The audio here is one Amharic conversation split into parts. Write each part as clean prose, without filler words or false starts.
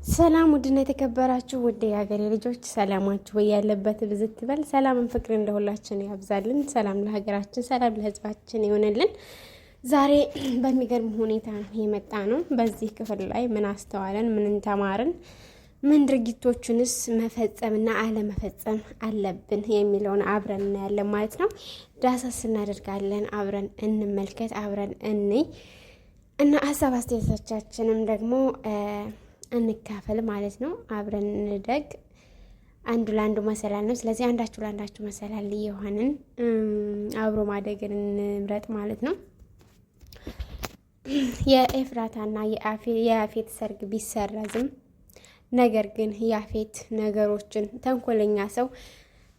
ሰላም ውድና የተከበራችሁ ውድ የሀገሬ ልጆች ሰላማችሁ ያለበት ብዝት ይበል። ሰላምን ፍቅርን ለሁላችን ያብዛልን። ሰላም ለሀገራችን፣ ሰላም ለሕዝባችን ይሆንልን። ዛሬ በሚገርም ሁኔታ የመጣ ነው። በዚህ ክፍል ላይ ምን አስተዋለን፣ ምን ተማርን፣ ምን ድርጊቶቹንስ መፈጸምና አለመፈጸም አለብን የሚለውን አብረን እናያለን ማለት ነው። ዳሰስ እናደርጋለን። አብረን እንመልከት፣ አብረን እንይ እና ሀሳብ አስተያየቶቻችንም ደግሞ እንካፈል ማለት ነው። አብረን እንደግ። አንዱ ለአንዱ መሰላል ነው። ስለዚህ አንዳችሁ ለአንዳችሁ መሰላል የሆንን አብሮ ማደግን እንምረጥ ማለት ነው። የኤፍራታና የያፌት ሰርግ ቢሰረዝም ነገር ግን ያፌት ነገሮችን ተንኮለኛ ሰው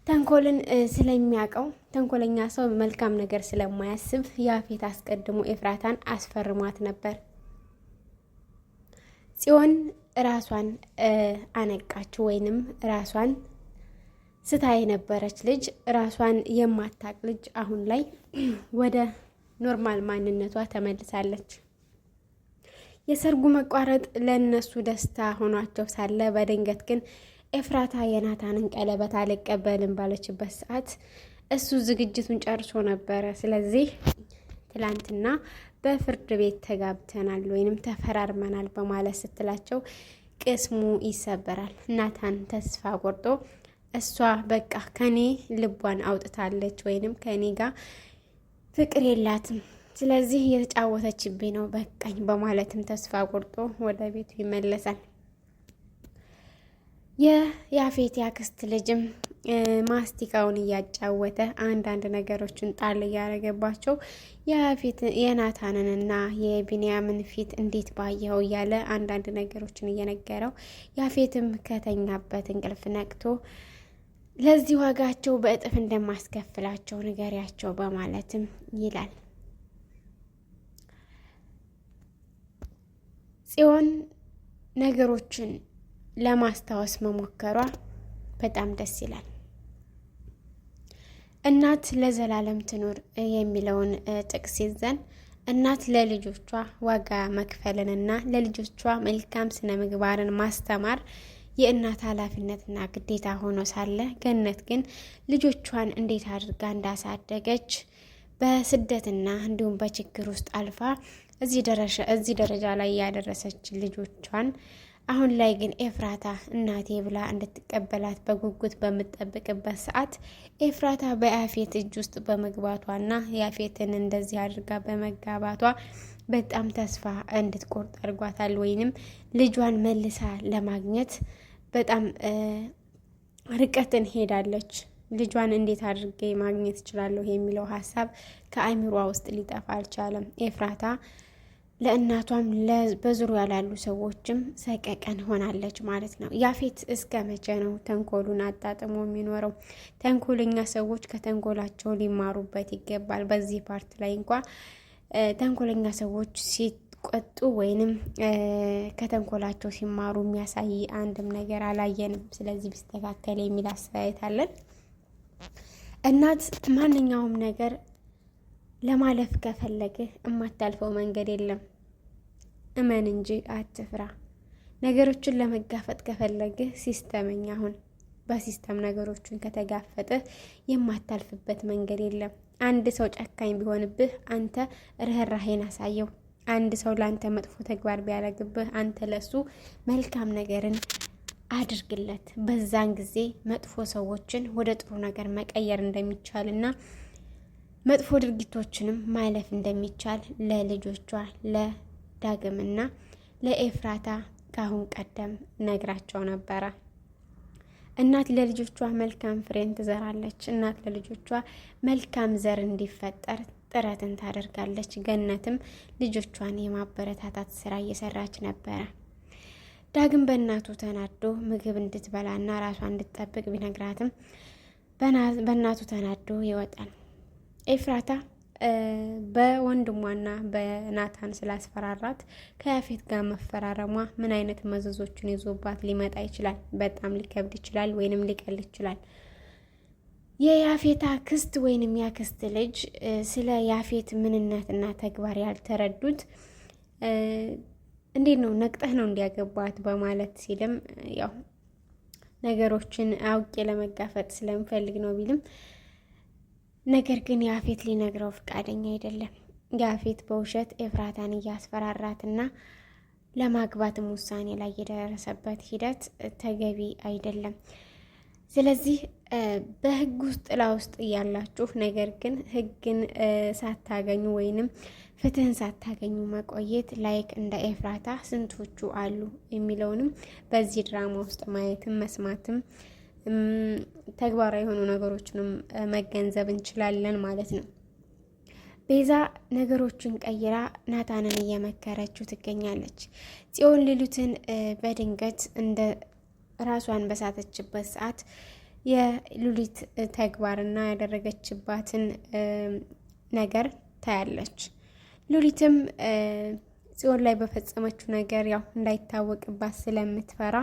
ተንኮልን ስለሚያውቀው ተንኮለኛ ሰው መልካም ነገር ስለማያስብ ያፌት አስቀድሞ ኤፍራታን አስፈርሟት ነበር። ጽዮን ራሷን አነቃች ወይንም ራሷን ስታ የነበረች ልጅ ራሷን የማታቅ ልጅ አሁን ላይ ወደ ኖርማል ማንነቷ ተመልሳለች። የሰርጉ መቋረጥ ለነሱ ደስታ ሆኗቸው ሳለ በድንገት ግን ኤፍራታ የናታንን ቀለበት አልቀበልም ባለችበት ሰዓት እሱ ዝግጅቱን ጨርሶ ነበረ። ስለዚህ ትላንትና በፍርድ ቤት ተጋብተናል ወይንም ተፈራርመናል በማለት ስትላቸው ቅስሙ ይሰበራል። ናታን ተስፋ ቆርጦ እሷ በቃ ከኔ ልቧን አውጥታለች ወይንም ከኔ ጋር ፍቅር የላትም፣ ስለዚህ እየተጫወተችብኝ ነው በቃኝ በማለትም ተስፋ ቆርጦ ወደ ቤቱ ይመለሳል። የያፌት ያክስት ልጅም ማስቲካውን እያጫወተ አንዳንድ ነገሮችን ጣል እያደረገባቸው የናታንንና የቢንያምን ፊት እንዴት ባየኸው እያለ አንዳንድ ነገሮችን እየነገረው ያፌትም ከተኛበት እንቅልፍ ነቅቶ ለዚህ ዋጋቸው በእጥፍ እንደማስከፍላቸው ንገሪያቸው በማለትም ይላል። ጽዮን ነገሮችን ለማስታወስ መሞከሯ በጣም ደስ ይላል። እናት ለዘላለም ትኑር የሚለውን ጥቅስ ይዘን እናት ለልጆቿ ዋጋ መክፈልንና ለልጆቿ መልካም ስነ ምግባርን ማስተማር የእናት ኃላፊነትና ግዴታ ሆኖ ሳለ ገነት ግን ልጆቿን እንዴት አድርጋ እንዳሳደገች በስደትና እንዲሁም በችግር ውስጥ አልፋ እዚህ ደረጃ ላይ ያደረሰች ልጆቿን አሁን ላይ ግን ኤፍራታ እናቴ ብላ እንድትቀበላት በጉጉት በምትጠብቅበት ሰዓት ኤፍራታ በያፌት እጅ ውስጥ በመግባቷና ያፌትን እንደዚህ አድርጋ በመጋባቷ በጣም ተስፋ እንድትቆርጥ አድርጓታል። ወይንም ልጇን መልሳ ለማግኘት በጣም ርቀትን ሄዳለች። ልጇን እንዴት አድርጌ ማግኘት እችላለሁ የሚለው ሀሳብ ከአእምሯ ውስጥ ሊጠፋ አልቻለም። ኤፍራታ ለእናቷም በዙሪያ ላሉ ሰዎችም ሰቀቀን ሆናለች ማለት ነው። ያፌት እስከ መቼ ነው ተንኮሉን አጣጥሞ የሚኖረው? ተንኮለኛ ሰዎች ከተንኮላቸው ሊማሩበት ይገባል። በዚህ ፓርት ላይ እንኳ ተንኮለኛ ሰዎች ሲቆጡ ወይንም ከተንኮላቸው ሲማሩ የሚያሳይ አንድም ነገር አላየንም። ስለዚህ ቢስተካከል የሚል አስተያየት አለን። እናት ማንኛውም ነገር ለማለፍ ከፈለግህ የማታልፈው መንገድ የለም። እመን እንጂ አትፍራ። ነገሮችን ለመጋፈጥ ከፈለግህ ሲስተመኛ ሁን። በሲስተም ነገሮችን ከተጋፈጥህ የማታልፍበት መንገድ የለም። አንድ ሰው ጨካኝ ቢሆንብህ አንተ ርህራሄን አሳየው። አንድ ሰው ለአንተ መጥፎ ተግባር ቢያደርግብህ አንተ ለሱ መልካም ነገርን አድርግለት። በዛን ጊዜ መጥፎ ሰዎችን ወደ ጥሩ ነገር መቀየር እንደሚቻልና መጥፎ ድርጊቶችንም ማለፍ እንደሚቻል ለልጆቿ ለዳግምና ለኤፍራታ ካሁን ቀደም ነግራቸው ነበረ። እናት ለልጆቿ መልካም ፍሬን ትዘራለች። እናት ለልጆቿ መልካም ዘር እንዲፈጠር ጥረትን ታደርጋለች። ገነትም ልጆቿን የማበረታታት ስራ እየሰራች ነበረ። ዳግም በእናቱ ተናዶ ምግብ እንድትበላና ራሷን እንድትጠብቅ ቢነግራትም በእናቱ ተናዶ ይወጣል። ኤፍራታ በወንድሟና በናታን ስላስፈራራት ከያፌት ጋር መፈራረሟ ምን አይነት መዘዞችን ይዞባት ሊመጣ ይችላል? በጣም ሊከብድ ይችላል ወይንም ሊቀል ይችላል። የያፌት አክስት ወይንም ያክስት ልጅ ስለ ያፌት ምንነትና ተግባር ያልተረዱት እንዴት ነው ነቅጠህ ነው እንዲያገባት በማለት ሲልም ያው ነገሮችን አውቄ ለመጋፈጥ ስለምፈልግ ነው ቢልም ነገር ግን ያፌት ሊነግረው ፈቃደኛ አይደለም። ያፌት በውሸት ኤፍራታን እያስፈራራትና ለማግባትም ውሳኔ ላይ የደረሰበት ሂደት ተገቢ አይደለም። ስለዚህ በህግ ውስጥ ጥላ ውስጥ እያላችሁ ነገር ግን ህግን ሳታገኙ ወይንም ፍትህን ሳታገኙ መቆየት ላይክ እንደ ኤፍራታ ስንቶቹ አሉ የሚለውንም በዚህ ድራማ ውስጥ ማየትም መስማትም ተግባራዊ የሆኑ ነገሮችንም መገንዘብ እንችላለን ማለት ነው። ቤዛ ነገሮችን ቀይራ ናታንን እየመከረችው ትገኛለች። ጽዮን ሉሊትን በድንገት እንደ ራሷን በሳተችበት ሰዓት የሉሊት ተግባርና ያደረገችባትን ነገር ታያለች። ሉሊትም ጽዮን ላይ በፈጸመችው ነገር ያው እንዳይታወቅባት ስለምትፈራ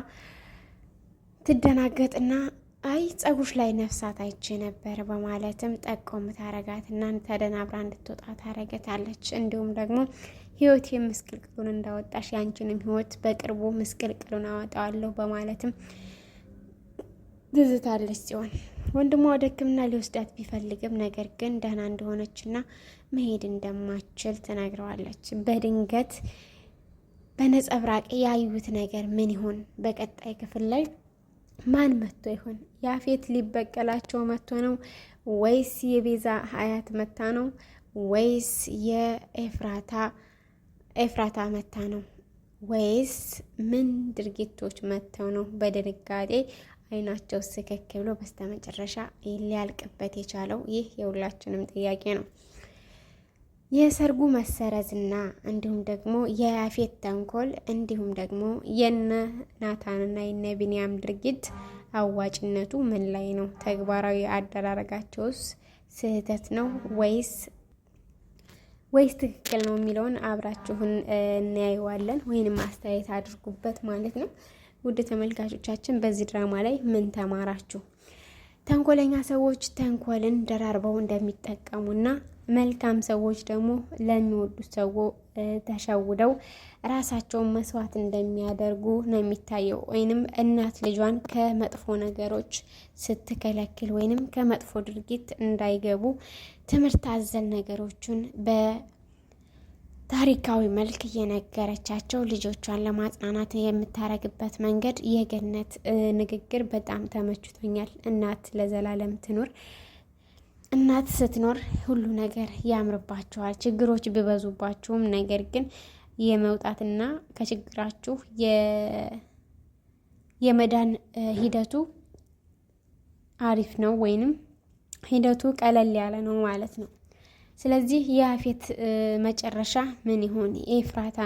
ትደናገጥና አይ ጸጉሽ ላይ ነፍሳት አይቼ ነበር በማለትም ጠቆም ታረጋትና ተደናብራ እንድትወጣ ታረገታለች። እንዲሁም ደግሞ ህይወት ምስቅልቅሉን እንዳወጣሽ ያንቺንም ህይወት በቅርቡ ምስቅልቅሉን አወጣዋለሁ በማለትም ትዝታለች። ሲሆን ወንድሟ ወደ ሕክምና ሊወስዳት ቢፈልግም ነገር ግን ደህና እንደሆነችና መሄድ እንደማትችል ትነግረዋለች። በድንገት በነጸብራቅ ያዩት ነገር ምን ይሆን? በቀጣይ ክፍል ላይ ማን መጥቶ ይሆን? ያፌት ሊበቀላቸው መጥቶ ነው ወይስ የቤዛ ሀያት መታ ነው ወይስ የኤፍራታ መታ ነው ወይስ ምን ድርጊቶች መጥተው ነው በድንጋጤ አይናቸው ስከክ ብሎ በስተመጨረሻ ሊያልቅበት የቻለው? ይህ የሁላችንም ጥያቄ ነው። የሰርጉ መሰረዝና እንዲሁም ደግሞ የያፌት ተንኮል እንዲሁም ደግሞ የነ ናታንና የነ ቢንያም ድርጊት አዋጭነቱ ምን ላይ ነው? ተግባራዊ አደራረጋቸውስ ስህተት ነው ወይስ ትክክል ነው የሚለውን አብራችሁን እናያየዋለን ወይንም አስተያየት አድርጉበት ማለት ነው። ውድ ተመልካቾቻችን በዚህ ድራማ ላይ ምን ተማራችሁ? ተንኮለኛ ሰዎች ተንኮልን ደራርበው እንደሚጠቀሙና መልካም ሰዎች ደግሞ ለሚወዱት ሰው ተሸውደው ራሳቸውን መስዋዕት እንደሚያደርጉ ነው የሚታየው። ወይንም እናት ልጇን ከመጥፎ ነገሮች ስትከለክል ወይንም ከመጥፎ ድርጊት እንዳይገቡ ትምህርት አዘል ነገሮችን በታሪካዊ መልክ እየነገረቻቸው ልጆቿን ለማጽናናት የምታረግበት መንገድ የገነት ንግግር በጣም ተመችቶኛል። እናት ለዘላለም ትኑር። እናት ስትኖር ሁሉ ነገር ያምርባቸዋል። ችግሮች ቢበዙባቸውም ነገር ግን የመውጣትና ከችግራችሁ የመዳን ሂደቱ አሪፍ ነው ወይንም ሂደቱ ቀለል ያለ ነው ማለት ነው። ስለዚህ የያፌት መጨረሻ ምን ይሆን? የኤፍራታ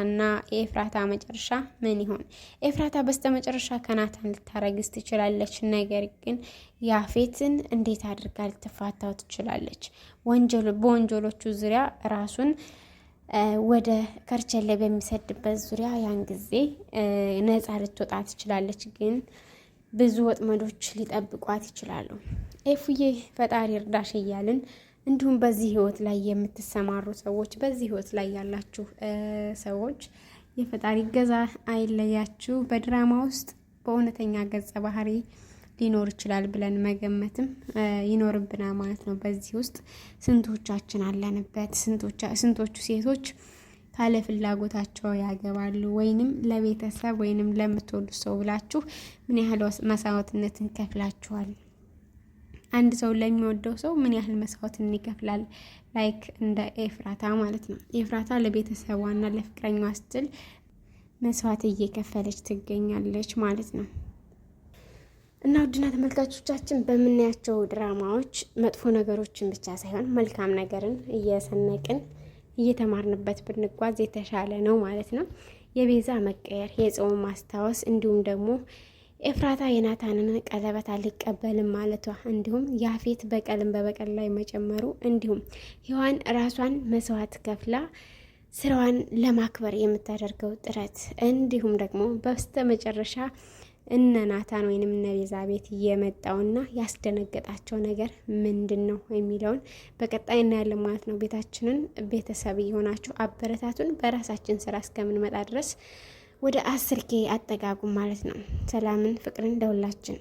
መጨረሻ ምን ይሆን? ኤፍራታ በስተመጨረሻ ከናታን ልታረግዝ ትችላለች። ነገር ግን ያፌትን እንዴት አድርጋ ልትፋታው ትችላለች? በወንጀሎቹ ዙሪያ ራሱን ወደ ከርቸሌ በሚሰድበት ዙሪያ ያን ጊዜ ነፃ ልትወጣ ትችላለች። ግን ብዙ ወጥመዶች ሊጠብቋት ይችላሉ። ኤፉዬ ፈጣሪ እርዳሽ እያልን እንዲሁም በዚህ ህይወት ላይ የምትሰማሩ ሰዎች በዚህ ህይወት ላይ ያላችሁ ሰዎች የፈጣሪ እገዛ አይለያችሁ። በድራማ ውስጥ በእውነተኛ ገጸ ባህሪ ሊኖር ይችላል ብለን መገመትም ይኖርብናል ማለት ነው። በዚህ ውስጥ ስንቶቻችን አለንበት? ስንቶቹ ሴቶች ካለ ፍላጎታቸው ያገባሉ? ወይንም ለቤተሰብ ወይንም ለምትወዱት ሰው ብላችሁ ምን ያህል መስዋዕትነትን ከፍላችኋል? አንድ ሰው ለሚወደው ሰው ምን ያህል መስዋዕትን ይከፍላል? ላይክ እንደ ኤፍራታ ማለት ነው። ኤፍራታ ለቤተሰቧና ለፍቅረኛዋ ስትል መስዋዕት እየከፈለች ትገኛለች ማለት ነው። እና ውድና ተመልካቾቻችን በምናያቸው ድራማዎች መጥፎ ነገሮችን ብቻ ሳይሆን መልካም ነገርን እየሰነቅን እየተማርንበት ብንጓዝ የተሻለ ነው ማለት ነው። የቤዛ መቀየር፣ የጽዮን ማስታወስ እንዲሁም ደግሞ ኤፍራታ የናታንን ቀለበት አልቀበልም ማለቷ እንዲሁም ያፌት በቀልም በበቀል ላይ መጨመሩ እንዲሁም ሔዋን ራሷን መስዋዕት ከፍላ ስራዋን ለማክበር የምታደርገው ጥረት እንዲሁም ደግሞ በስተመጨረሻ እነ ናታን ወይንም እነ ቤዛ ቤት እየመጣውና ያስደነገጣቸው ነገር ምንድን ነው የሚለውን በቀጣይ እናያለን ማለት ነው። ቤታችንን ቤተሰብ የሆናችሁ አበረታቱን። በራሳችን ስራ እስከምንመጣ ድረስ ወደ 10K አጠጋጉ ማለት ነው። ሰላምን ፍቅርን ለሁላችን።